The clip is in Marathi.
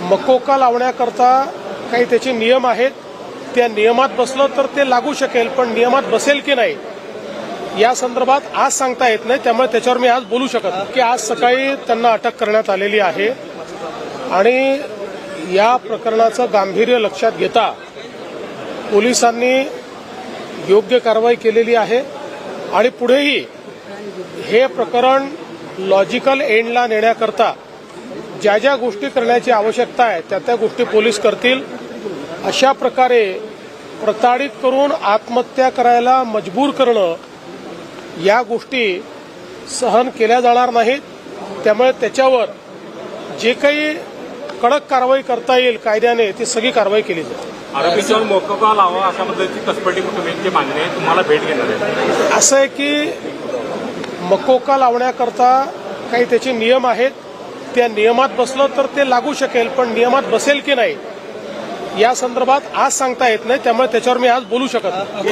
मकोका लावण्याकरता काही त्याचे नियम आहेत. त्या नियमात बसलं तर ते लागू शकेल, पण नियमात बसेल की नाही या संदर्भात आज सांगता येत नाही. त्यामुळे त्याच्यावर मी आज बोलू शकत नाही. की आज सकाळी त्यांना अटक करण्यात आलेली आहे आणि या प्रकरणाचं गांभीर्य लक्षात घेता पोलिसांनी योग्य कारवाई केलेली आहे आणि पुढेही हे प्रकरण लॉजिकल एंडला नेण्याकरता ज्या ज्या गोष्टी करण्याची आवश्यकता आहे त्या त्या गोष्टी पोलीस करतील. अशा प्रकारे प्रताडित करून आत्महत्या करायला मजबूर करणं या गोष्टी सहन केल्या जाणार नाहीत. त्यामुळे त्याच्यावर जे काही कडक कारवाई करता येईल कायद्याने ती सगळी कारवाई केली जाईल. आरोपींच्यावर मोकोका लावा अशा पद्धतीची कसपटी कुटुंबियांची मागणी आहे, तुम्हाला भेट घेणार आहे. असं आहे की मकोका लावण्याकरता काही त्याचे नियम आहेत. त्या नियमात बसलं तर ते लागू शकेल, पण नियमात बसेल की नाही या संदर्भात आज सांगता येत नाही. त्यामुळे त्याच्यावर मी आज बोलू शकत नाही.